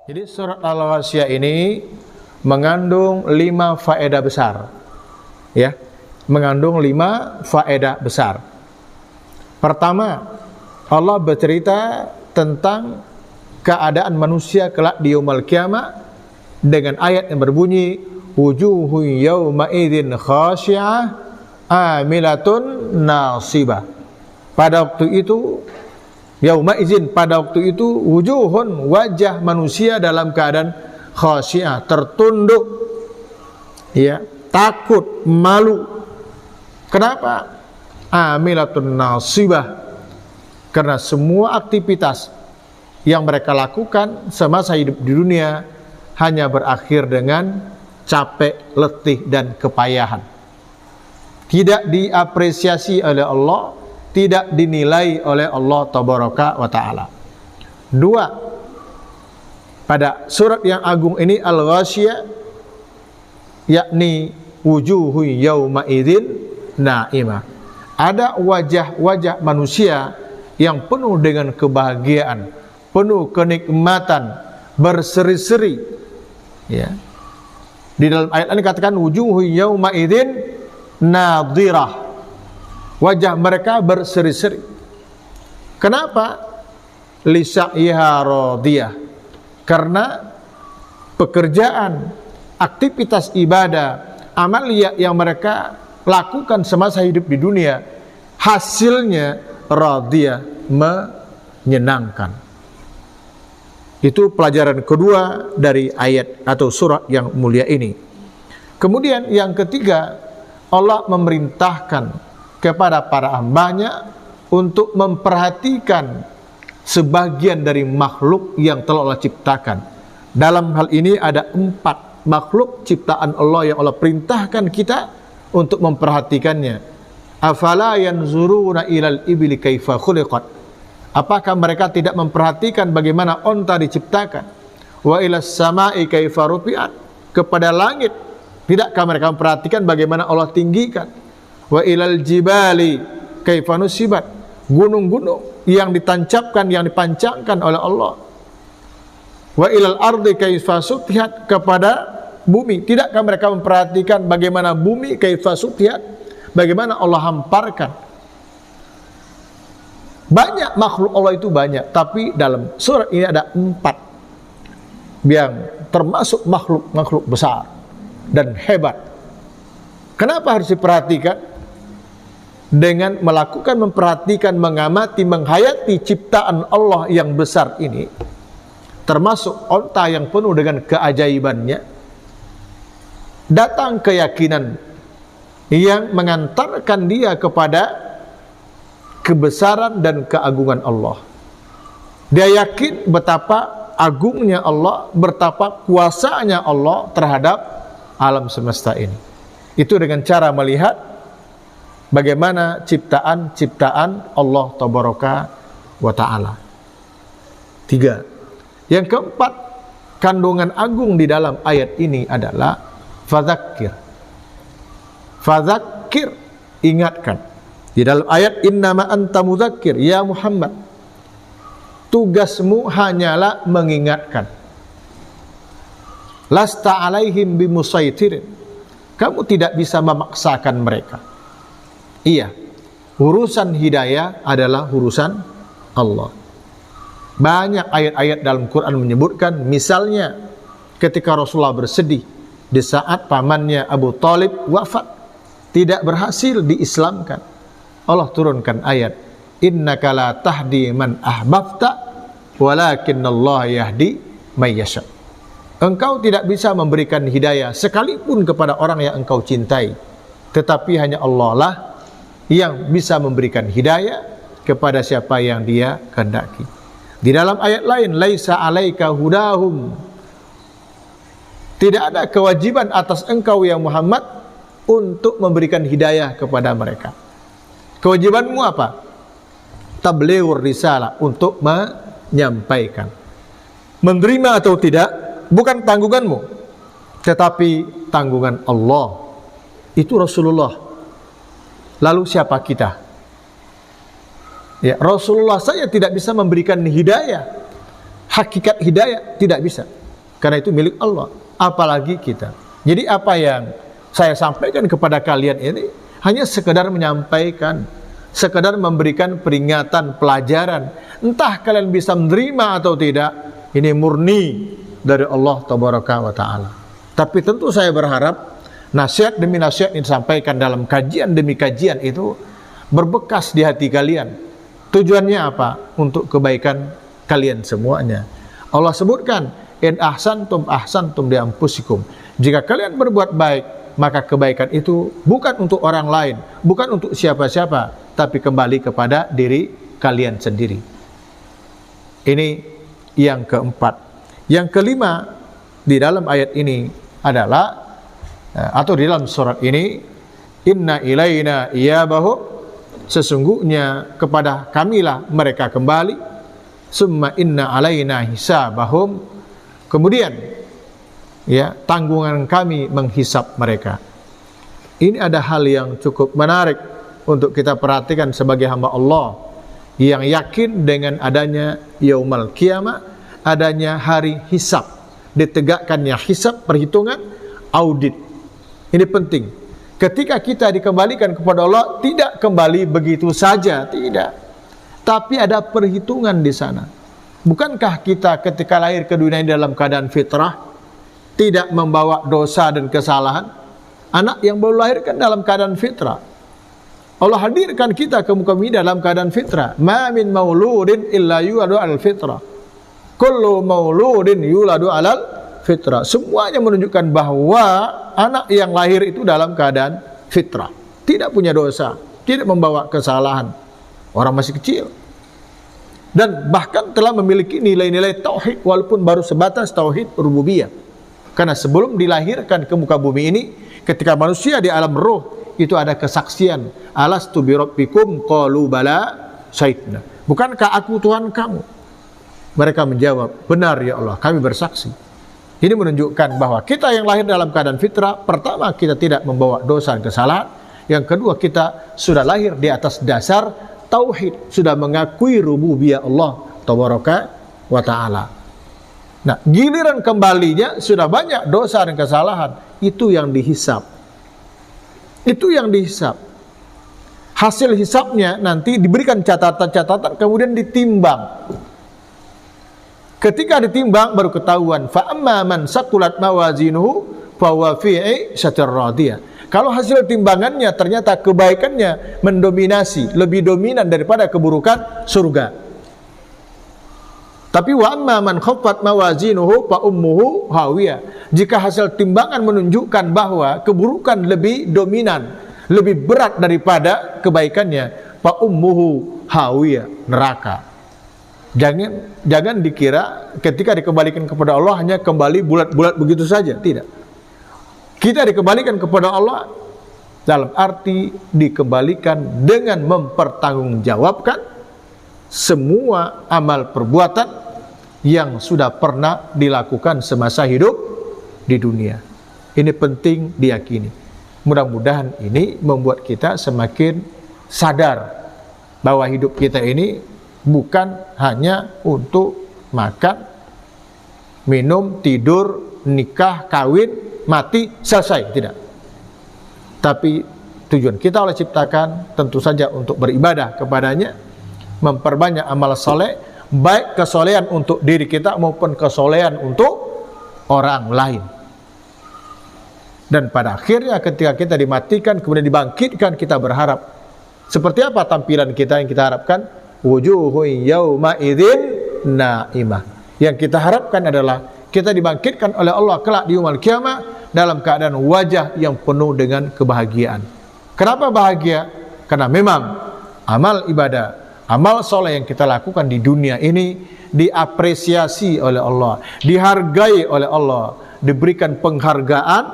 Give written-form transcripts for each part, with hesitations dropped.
Jadi surat Al-Ghasyiyah ini mengandung 5 faedah besar. Ya, mengandung 5 faedah besar. Pertama, Allah bercerita tentang keadaan manusia kelak di yaumul qiyamah dengan ayat yang berbunyi wujuhun yawma idzin khashi'ah amilatun nasibah. Pada waktu itu, yauma idzin, pada waktu itu wujuhun, wajah manusia dalam keadaan khashi'ah, tertunduk, ya, takut, malu. Kenapa? Amilatun nasibah. Karena semua aktivitas yang mereka lakukan semasa hidup di dunia hanya berakhir dengan capek, letih, dan kepayahan. Tidak diapresiasi oleh Allah, tidak dinilai oleh Allah Tabaraka wa Ta'ala. 2. Pada surat yang agung ini Al-Ghasyiyah, yakni wujuhu yawma idzin na'imah. Ada wajah-wajah manusia yang penuh dengan kebahagiaan, penuh kenikmatan, berseri-seri. Ya. Di dalam ayat ini katakan wujuhu yawma idzin nadhirah. Wajah mereka berseri-seri. Kenapa? Lisaiha radiyah. Karena pekerjaan, aktivitas ibadah, amaliyah yang mereka lakukan semasa hidup di dunia, hasilnya radiyah, menyenangkan. Itu pelajaran kedua dari ayat atau surat yang mulia ini. Kemudian yang ketiga, Allah memerintahkan kepada para hambanya untuk memperhatikan sebagian dari makhluk yang telah Allah ciptakan. Dalam hal ini ada 4 makhluk ciptaan Allah yang Allah perintahkan kita untuk memperhatikannya. Afala yanzuruna ilal ibli kaifa khuliqat. Apakah mereka tidak memperhatikan bagaimana onta diciptakan? Wa ilas samai kaifa rufi'at. Kepada langit, tidakkah mereka memperhatikan bagaimana Allah tinggikan? Wa ilal jibali kaifa nusibat. Gunung-gunung yang ditancapkan, yang dipancangkan oleh Allah. Wa ilal ardi kaifa sutihat. Kepada bumi, tidakkah mereka memperhatikan bagaimana bumi kaifa sutihat, bagaimana Allah hamparkan? Banyak makhluk Allah itu banyak, tapi dalam surat ini ada 4 yang termasuk makhluk-makhluk besar dan hebat. Kenapa harus diperhatikan? Dengan melakukan, memperhatikan, mengamati, menghayati ciptaan Allah yang besar ini, termasuk onta yang penuh dengan keajaibannya, datang keyakinan yang mengantarkan dia kepada kebesaran dan keagungan Allah. Dia yakin betapa agungnya Allah, betapa kuasanya Allah terhadap alam semesta ini. Itu dengan cara melihat bagaimana ciptaan-ciptaan Allah Tabaraka wa Ta'ala. 3. Yang keempat, kandungan agung di dalam ayat ini adalah fadzakir. Fadzakir, ingatkan. Di dalam ayat innama anta mudzakir ya Muhammad, tugasmu hanyalah mengingatkan. Lasta alaihim bimusaitirin, kamu tidak bisa memaksakan mereka. Iya, urusan hidayah adalah urusan Allah. Banyak ayat-ayat dalam Quran menyebutkan, misalnya ketika Rasulullah bersedih di saat pamannya Abu Thalib wafat, tidak berhasil diislamkan, Allah turunkan ayat innaka la tahdi man ahbabta walakinnallaha yahdi may yasha. Engkau tidak bisa memberikan hidayah sekalipun kepada orang yang engkau cintai, tetapi hanya Allah lah yang bisa memberikan hidayah kepada siapa yang Dia kehendaki. Di dalam ayat lain, laisa alaika hudahum, tidak ada kewajiban atas engkau ya Muhammad untuk memberikan hidayah kepada mereka. Kewajibanmu apa? Tablighur risalah, untuk menyampaikan. Menerima atau tidak bukan tanggunganmu, tetapi tanggungan Allah. Itu Rasulullah. Lalu siapa kita? Ya, Rasulullah saja tidak bisa memberikan hidayah. Hakikat hidayah tidak bisa. karena itu milik Allah, apalagi kita. Jadi apa yang saya sampaikan kepada kalian ini hanya sekedar menyampaikan, sekedar memberikan peringatan, pelajaran. Entah kalian bisa menerima atau tidak, ini murni dari Allah Tabaraka wa Ta'ala. Tapi tentu saya berharap nasihat demi nasihat yang disampaikan dalam kajian demi kajian itu berbekas di hati kalian. Tujuannya apa? Untuk kebaikan kalian semuanya. Allah sebutkan, in ahsantum ahsantum li anfusikum. Jika kalian berbuat baik, maka kebaikan itu bukan untuk orang lain, bukan untuk siapa-siapa, tapi kembali kepada diri kalian sendiri. Ini yang keempat. Yang kelima di dalam ayat ini adalah, atau di dalam surat ini, inna ilaina iyabahum, sesungguhnya kepada kamilah mereka kembali, summa inna alaina hisabahum, kemudian ya tanggungan kami menghisap mereka. Ini ada hal yang cukup menarik untuk kita perhatikan sebagai hamba Allah yang yakin dengan adanya yaumul qiyamah, adanya hari hisab, ditegakkannya hisab, perhitungan, audit. Ini penting. Ketika kita dikembalikan kepada Allah, tidak kembali begitu saja, tidak. Tapi ada perhitungan di sana. Bukankah kita ketika lahir ke dunia ini dalam keadaan fitrah, tidak membawa dosa dan kesalahan? Anak yang baru lahir kan dalam keadaan fitrah. Allah hadirkan kita ke muka bumi dalam keadaan fitrah. Ma min mauludin illa yuladu alal fitrah. Kullu mauludin yuladu alal fitrah. Semuanya menunjukkan bahwa anak yang lahir itu dalam keadaan fitrah, tidak punya dosa, tidak membawa kesalahan. Orang masih kecil dan bahkan telah memiliki nilai-nilai tauhid walaupun baru sebatas tauhid rububiyah. Karena sebelum dilahirkan ke muka bumi ini, ketika manusia di alam roh itu ada kesaksian, alastu bi rabbikum qalu bala syahidna. Bukankah aku Tuhan kamu? Mereka menjawab, benar ya Allah, kami bersaksi. Ini menunjukkan bahwa kita yang lahir dalam keadaan fitrah, pertama kita tidak membawa dosa dan kesalahan, yang kedua kita sudah lahir di atas dasar tauhid, sudah mengakui rububiyah Allah Tabaraka wa Ta'ala. Nah, giliran kembalinya sudah banyak dosa dan kesalahan, itu yang dihisab. Itu yang dihisab. Hasil hisabnya nanti diberikan catatan-catatan, kemudian ditimbang. Ketika ditimbang baru ketahuan, fa amma man saqulat mawazinuhu fa huwa fi 'ishatir radiyah. Kalau hasil timbangannya ternyata kebaikannya mendominasi, lebih dominan daripada keburukan, surga. Tapi wa amma man khaffat mawazinuhu fa ummuhu hawiyah. Jika hasil timbangan menunjukkan bahwa keburukan lebih dominan, lebih berat daripada kebaikannya, fa ummuhu hawiyah, neraka. Jangan dikira ketika dikembalikan kepada Allah hanya kembali bulat-bulat begitu saja, tidak. Kita dikembalikan kepada Allah dalam arti dikembalikan dengan mempertanggungjawabkan semua amal perbuatan yang sudah pernah dilakukan semasa hidup di dunia. Ini penting diyakini. Mudah-mudahan ini membuat kita semakin sadar bahwa hidup kita ini bukan hanya untuk makan, minum, tidur, nikah, kawin, mati, selesai, tidak. Tapi tujuan kita Allah ciptakan tentu saja untuk beribadah kepadanya, memperbanyak amal soleh, baik kesolehan untuk diri kita maupun kesolehan untuk orang lain. Dan pada akhirnya ketika kita dimatikan kemudian dibangkitkan, kita berharap seperti apa tampilan kita yang kita harapkan? Wujuhun yauma idzin naimah. Yang kita harapkan adalah kita dibangkitkan oleh Allah kelak di yaumul qiyamah dalam keadaan wajah yang penuh dengan kebahagiaan. Kenapa bahagia? Karena memang amal ibadah, amal soleh yang kita lakukan di dunia ini diapresiasi oleh Allah, dihargai oleh Allah, diberikan penghargaan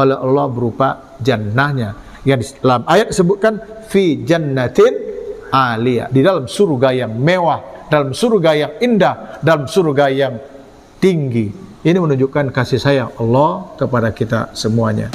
oleh Allah berupa jannahnya. Yang dalam ayat disebutkan fi jannatin aliyah, di dalam surga yang mewah, dalam surga yang indah, dalam surga yang tinggi. Ini menunjukkan kasih sayang Allah kepada kita semuanya.